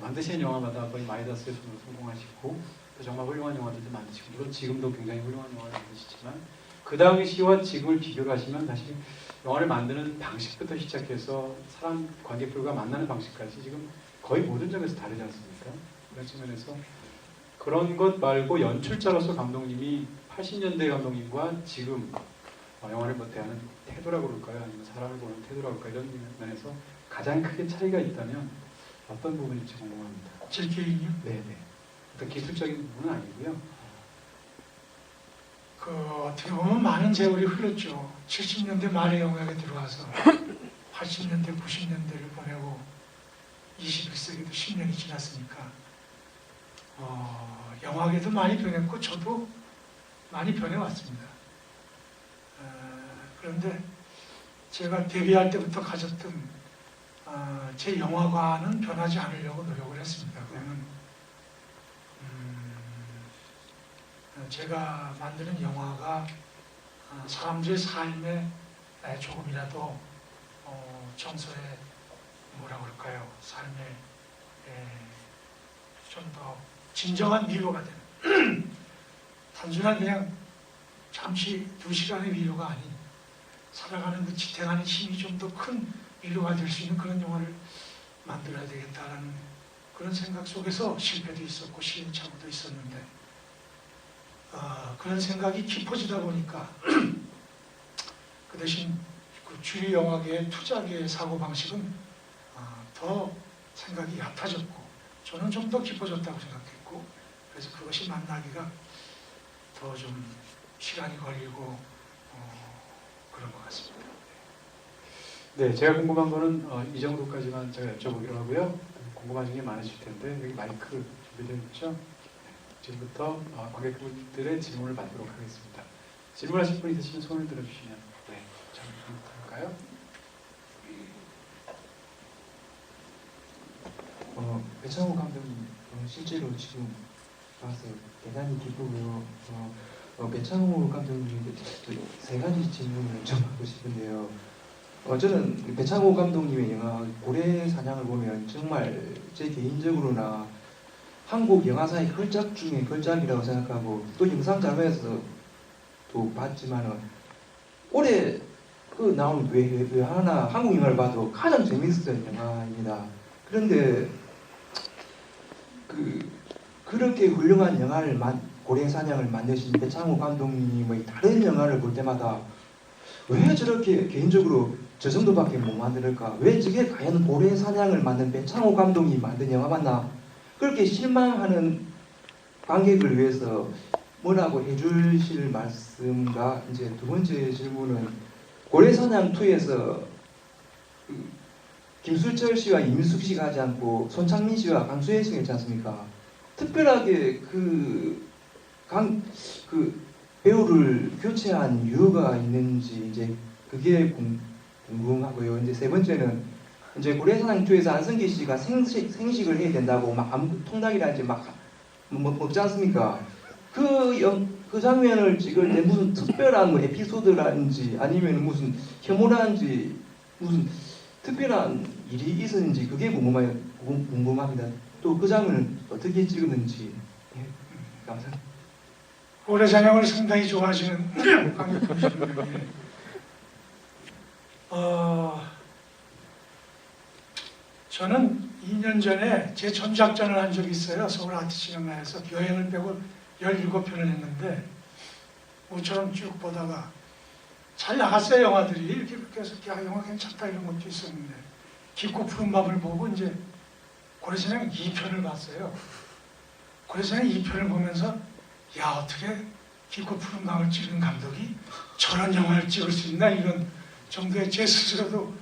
만드시는 영화마다 거의 마이다스의 손으로 성공하시고 또 정말 훌륭한 영화들도 만드시고 물론 지금도 굉장히 훌륭한 영화를 만드시지만 그 당시와 지금을 비교를 하시면 사실 영화를 만드는 방식부터 시작해서 사람 관객들과 만나는 방식까지 지금 거의 모든 점에서 다르지 않습니까? 그런 측면에서 그런 것 말고 연출자로서 감독님이 80년대 감독님과 지금 영화를 대하는 태도라고 그럴까요? 아니면 사람을 보는 태도라고 그럴까요? 이런 면에서 가장 크게 차이가 있다면 어떤 부분일지 궁금합니다. 제 개인이요? 네네. 어떤 기술적인 부분은 아니고요. 어떻게 보면 많은 세월이 흘렀죠. 70년대 말에 영화에 들어와서 80년대, 90년대를 보내고 21세기도 10년이 지났으니까 영화계도 많이 변했고 저도 많이 변해왔습니다. 그런데 제가 데뷔할 때부터 가졌던 제 영화관은 변하지 않으려고 노력을 했습니다. 그러면 제가 만드는 영화가 사람들의 삶에 조금이라도 정서에 뭐라 그럴까요? 삶에 좀 더 진정한 위로가 되는 단순한 그냥 잠시 2시간의 위로가 아닌 살아가는 그 지탱하는 힘이 좀 더 큰 위로가 될 수 있는 그런 영화를 만들어야 되겠다라는 그런 생각 속에서 실패도 있었고 시행착오도 있었는데 그런 생각이 깊어지다 보니까 그 대신 그 주류 영화계의 투자계의 사고방식은 더 생각이 얕아졌고 저는 좀 더 깊어졌다고 생각했고 그래서 그것이 만나기가 더 좀 시간이 걸리고 그런 것 같습니다. 네, 제가 궁금한 거는 이 정도까지만 제가 여쭤보기로 하고요. 궁금하신 게 많으실 텐데 여기 마이크 준비되어 있죠? 지금부터 관객분들의 질문을 받도록 하겠습니다. 질문하실 분 있으시면 손을 들어주시면 네, 저부터 할까요? 배창호 감독님 실제로 지금 봐서 대단히 기쁘고요. 배창호 감독님께 세 가지 질문을 좀 하고 싶은데요. 저는 배창호 감독님의 영화 고래사냥을 보면 정말 제 개인적으로나 한국 영화사의 걸작 중에 걸작이라고 생각하고 또 영상자료에서도 봤지만은 올해 그 나온 왜 하나 한국 영화를 봐도 가장 재밌었던 영화입니다. 그런데 그렇게 훌륭한 영화를 고래사냥을 만드신 배창호 감독님의 다른 영화를 볼 때마다 왜 저렇게 개인적으로 저 정도밖에 못 만들까? 왜 저게 과연 고래사냥을 만든 배창호 감독이 만든 영화 맞나? 그렇게 실망하는 관객을 위해서 뭐라고 해주실 말씀과 이제 두 번째 질문은 고래사냥 2에서 김수철 씨와 이민숙 씨가 하지 않고 손창민 씨와 강수혜 씨가 있지 않습니까? 특별하게 그 배우를 교체한 이유가 있는지 이제 그게 궁금하고요. 이제 세 번째는 이제 고래사냥 2에서 안성기 씨가 생식을 해야 된다고 막 통닭이라든지 막 먹지 않습니까? 그 장면을 찍을 때 무슨 특별한 뭐 에피소드라든지 아니면 무슨 혐오라든지 무슨 특별한 일이 있었는지 그게 궁금합니다. 또 그 장면을 어떻게 찍었는지. 예, 감사합니다. 고래사냥을 상당히 좋아하시는 관객분이시군요. 저는 2년 전에 제 전작전을 한 적이 있어요. 서울 아트시네마에서 여행을 빼고 17편을 했는데 모처럼 쭉 보다가 잘 나갔어요. 영화들이 이렇게 해서 영화 괜찮다 이런 것도 있었는데 깊고 푸른 밤을 보고 이제 고래사냥 2편을 봤어요. 고래사냥 2편을 보면서 야 어떻게 깊고 푸른 밤을 찍은 감독이 저런 영화를 찍을 수 있나 이런 정도의 제 스스로도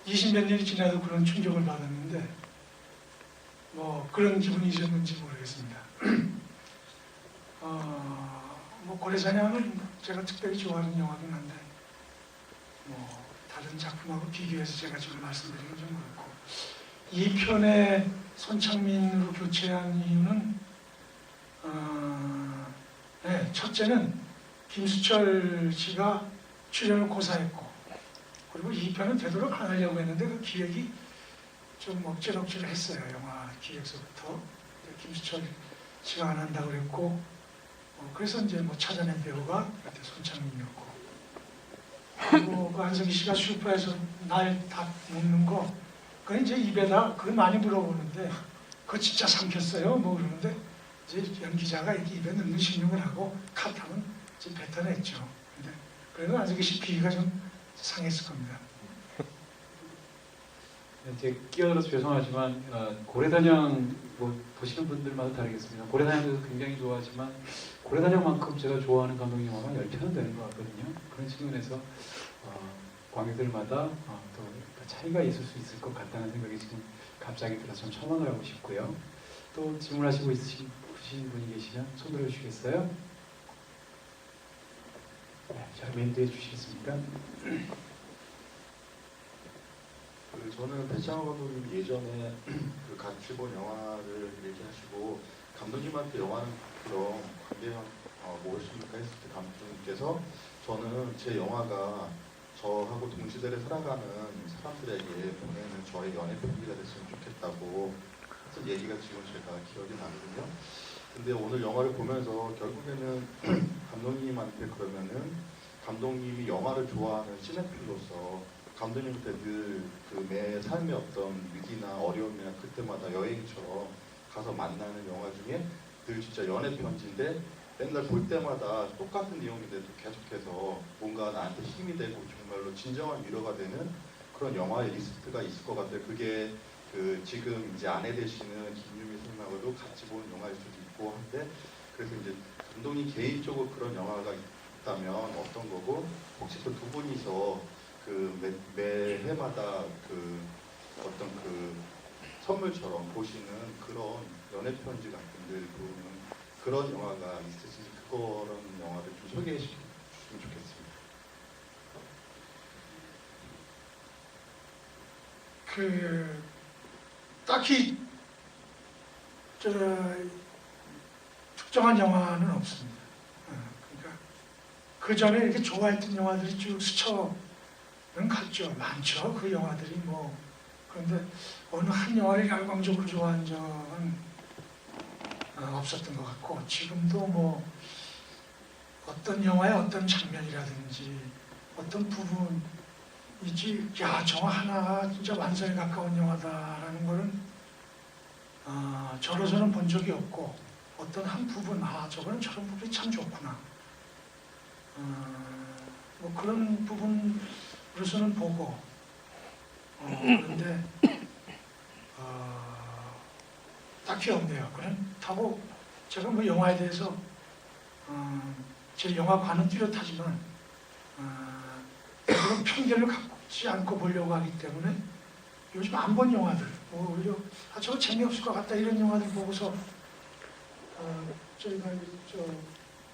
20몇 년이 지나도 그런 충격을 받았는데 뭐 그런 기분이 있었는지 모르겠습니다. 뭐 고래사냥은 제가 특별히 좋아하는 영화긴 한데 뭐 다른 작품하고 비교해서 제가 지금 말씀드리긴 좀 그렇고 2편에 손창민으로 교체한 이유는 네, 첫째는 김수철 씨가 출연을 고사했고 그리고 2편은 되도록 안 하려고 했는데 그 기획이 좀 억지로 했어요. 영화 기획서부터 김수철 씨가 안 한다고 그랬고 그래서 이제 뭐 찾아낸 배우가 그때 손창민이었고 그리고 그 안성기 씨가 슈퍼에서 날 다 먹는 거 그건 이제 입에다 그걸 많이 물어보는데 그거 진짜 삼켰어요? 뭐 그러는데 이제 연기자가 이렇게 입에 넣는 신용을 하고 컷하면 이제 뱉어냈죠. 근데 그래도 안성기 씨 비위가 좀 상했을 겁니다. 제 끼어들어서 죄송하지만 고래단양 뭐 보시는 분들마다 다르겠습니다. 고래단양도 굉장히 좋아하지만 고래단양만큼 제가 좋아하는 감독 영화가 10편은 되는 것 같거든요. 그런 측면에서 관객들마다 또 차이가 있을 수 있을 것 같다는 생각이 지금 갑자기 들어서 좀 첨언을 하고 싶고요. 또 질문하시고 있으신 분이 계시면 손 들어주시겠어요? 네, 자, 멘트해 주시겠습니까? 저는 배창호 감독님 예전에 그 같이 본 영화를 얘기하시고 감독님한테 영화는 그럼 관계가 무엇입니까 했을 때 감독님께서 저는 제 영화가 저하고 동시대를 살아가는 사람들에게 보내는 저의 연애 편지가 됐으면 좋겠다고 했던 얘기가 지금 제가 기억이 나거든요. 근데 오늘 영화를 보면서 결국에는 감독님한테 그러면은 감독님이 영화를 좋아하는 시네필로서 감독님한테 늘 그 매 삶의 어떤 위기나 어려움이나 그때마다 여행처럼 가서 만나는 영화 중에 늘 진짜 연애 편지인데 맨날 볼 때마다 똑같은 내용인데도 계속해서 뭔가 나한테 힘이 되고 정말로 진정한 위로가 되는 그런 영화의 리스트가 있을 것 같아요. 그게 그 지금 이제 아내 되시는 김유미 선생님하고도 같이 보는 영화일 수도 있고 한데 그래서 이제 감독님 개인적으로 그런 영화가 있다면 어떤 거고 혹시 또 두 분이서 그 매 해마다 그 어떤 그 선물처럼 보시는 그런 연애 편지 같은 늘 보는 그런 영화가 있으신지 그런 영화를 좀 소개해 주시면 좋겠습니다. 그 딱히 특정한 영화는 없습니다. 그러니까 그 전에 이렇게 좋아했던 영화들이 쭉 스쳐는 갔죠. 많죠. 그 영화들이 뭐 그런데 어느 한 영화를 열광적으로 좋아한 적은 없었던 것 같고 지금도 뭐 어떤 영화의 어떤 장면이라든지 어떤 부분이지 야, 저 하나가 진짜 완성에 가까운 영화다라는 거는 저로서는 본 적이 없고 어떤 한 부분 저거는 저런 부분이 참 좋구나 뭐 그런 부분으로서는 보고 그런데 딱히 없네요. 그렇다고 제가 뭐 영화에 대해서 제 영화관은 뚜렷하지만 그런 편견을 갖지 않고 보려고 하기 때문에 요즘 안 본 영화들 오히려 저거 재미없을 것 같다 이런 영화들 보고서 저희가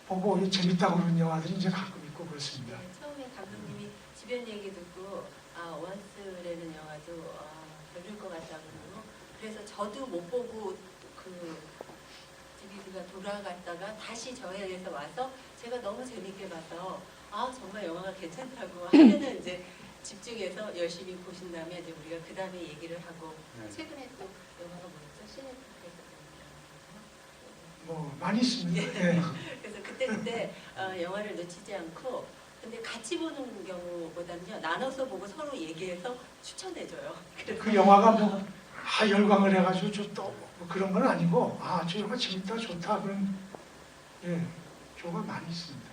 보고 재밌다고 그러는 영화들이 이제 가끔 있고 그렇습니다. 네, 처음에 감독님이 주변 얘기 듣고 원스라는 영화도 별로일 것 같다고 그러고 그래서 저도 못 보고 그 DVD가 돌아갔다가 다시 저에게서 와서 제가 너무 재밌게 봐서 정말 영화가 괜찮다고 하면은 이제 집중해서 열심히 보신 다음에 이제 우리가 그 다음에 얘기를 하고 네. 최근에 또 영화가 뭐였죠? 시네프에서 뭐 많이 있습니다. 예. 그래서 그때 영화를 놓치지 않고 근데 같이 보는 경우보다는요 나눠서 보고 서로 얘기해서 추천해줘요. 그 영화가 뭐 열광을 해가지고 뭐 그런 건 아니고 저 영화 재밌다 좋다 그런 조가 많이 있습니다.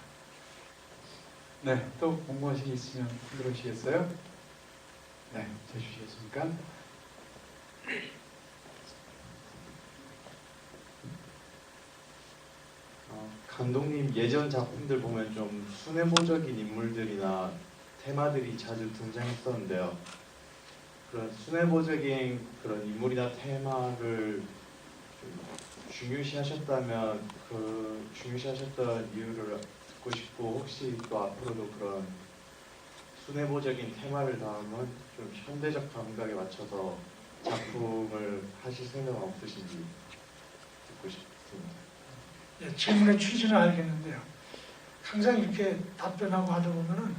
네, 또 궁금하신 게 있으면 들어주시겠어요? 네, 해주시겠습니까? 감독님 예전 작품들 보면 좀 순애보적인 인물들이나 테마들이 자주 등장했었는데요. 그런 순애보적인 그런 인물이나 테마를 좀 중요시하셨다면 그 중요시하셨던 이유를 듣고 싶고 혹시 또 앞으로도 그런 순애보적인 테마를 담은 좀 현대적 감각에 맞춰서 작품을 하실 생각은 없으신지 듣고 싶습니다. 질문의 취지는 알겠는데요. 항상 이렇게 답변하고 하다 보면은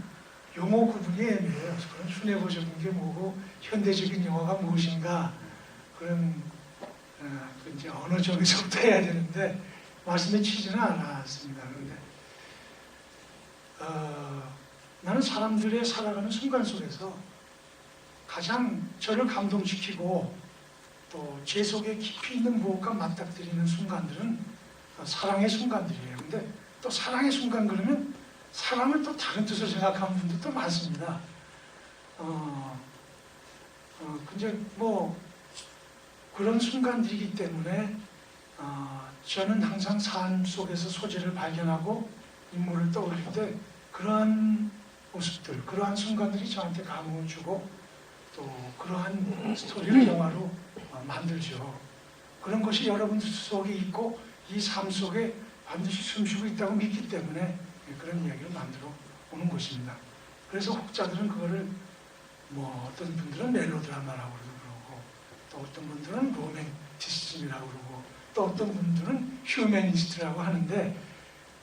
용어 구분이 애매해요. 그런 순애보적인 게 뭐고 현대적인 영화가 무엇인가 그런 그 이제 어느 쪽에서부터 해야 되는데 말씀에 치지는 않았습니다. 그런데 나는 사람들의 살아가는 순간 속에서 가장 저를 감동시키고 또 제 속에 깊이 있는 무엇과 맞닥뜨리는 순간들은 사랑의 순간들이에요. 근데 또 사랑의 순간 그러면 사랑을 또 다른 뜻으로 생각하는 분들도 많습니다. 근데 뭐 그런 순간들이기 때문에 저는 항상 삶 속에서 소재를 발견하고 인물을 떠올릴 때 그러한 모습들, 그러한 순간들이 저한테 감흥을 주고 또 그러한 스토리를 영화로 만들죠. 그런 것이 여러분 속에 있고 이 삶 속에 반드시 숨쉬고 있다고 믿기 때문에 그런 이야기를 만들어 오는 것입니다. 그래서 혹자들은 그거를 뭐 어떤 분들은 멜로드라마라고 그러고 또 어떤 분들은 로맨티시즘이라고 그러고 또 어떤 분들은 휴머니스트라고 하는데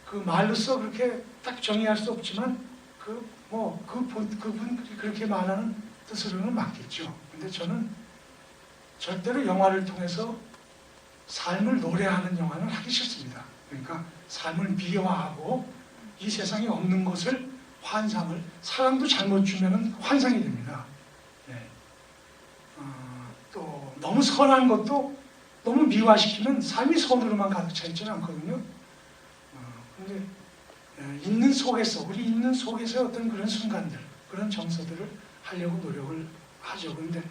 그 말로써 그렇게 딱 정의할 수 없지만 그분들이 그렇게 말하는 뜻으로는 맞겠죠. 근데 저는 절대로 영화를 통해서 삶을 노래하는 영화는 하기 싫습니다. 그러니까 삶을 미화하고 이 세상에 없는 것을 환상을 사랑도 잘못 주면은 환상이 됩니다. 네. 또 너무 선한 것도 너무 미화시키면 삶이 선으로만 가득 차 있지는 않거든요. 근데 있는 속에서 우리 있는 속에서 어떤 그런 순간들, 그런 정서들을 하려고 노력을 하죠. 그런데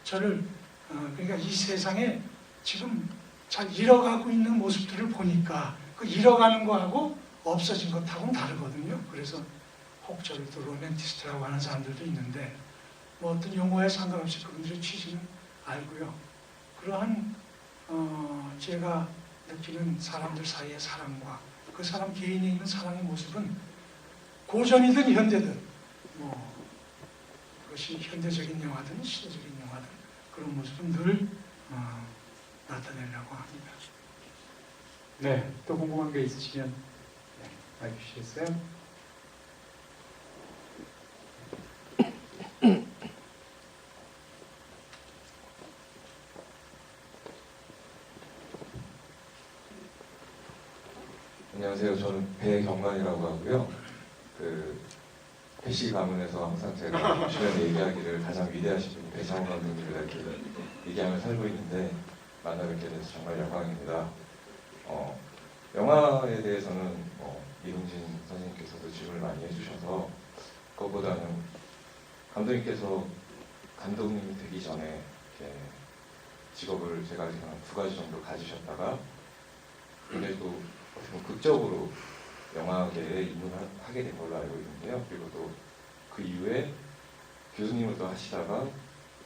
저를 그러니까 이 세상에 지금 잘 잃어가고 있는 모습들을 보니까 그 잃어가는 거하고 없어진 것하고는 다르거든요. 그래서 혹 저를 또 로맨티스트라고 하는 사람들도 있는데 뭐 어떤 용어에 상관없이 그분들의 취지는 알고요. 그러한 제가 느끼는 사람들 사이의 사랑과 그 사람 개인에 있는 사랑의 모습은 고전이든 현대든 뭐 그것이 현대적인 영화든 시대적인 영화든 그런 모습은 늘 나타내려고 합니다. 네, 또 궁금한 게 있으시면 마이크 주시겠어요? 안녕하세요. 저는 배경만이라고 하고요. 배시 가문에서 항상 제가 주변에 얘기하기를 가장 위대하신 분이 배창호 감독님을 이렇게 얘기하며 살고 있는데 만나뵙게 돼서 정말 영광입니다. 영화에 대해서는 이동진 선생님께서도 질문을 많이 해주셔서 그것보다는 감독님께서 감독님이 되기 전에 이렇게 직업을 제가 알기로는 2가지 정도 가지셨다가 굉장히 또 극적으로 영화계에 입문하게 된 걸로 알고 있는데요. 그리고 또 그 이후에 교수님을 또 하시다가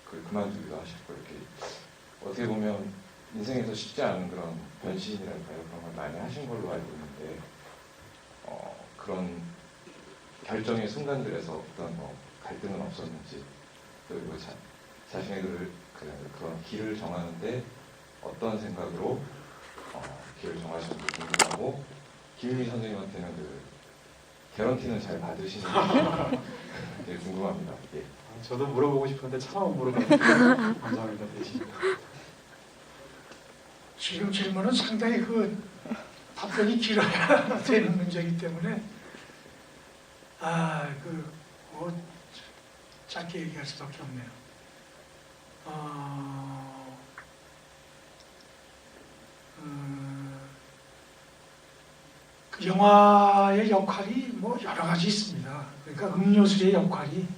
그만두기도 하셨고 이렇게 어떻게 보면 인생에서 쉽지 않은 그런 변신이랄까요? 그런 걸 많이 하신 걸로 알고 있는데 그런 결정의 순간들에서 어떤 갈등은 없었는지 그리고 자신의 그런 길을 정하는데 어떤 생각으로 길을 정하셨는지 궁금하고 김유미 선생님한테는 개런티는 잘 받으시는지 되게 궁금합니다. 예. 저도 물어보고 싶은데 차마 못 물어봤는데 감사합니다. 대신. 지금 질문은 상당히 답변이 길어야 되는 문제이기 때문에 짧게 얘기할 수밖에 없네요. 그 영화의 역할이 뭐 여러 가지 있습니다. 그러니까 음료수의 역할이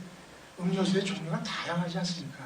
음료수의 종류가 다양하지 않습니까?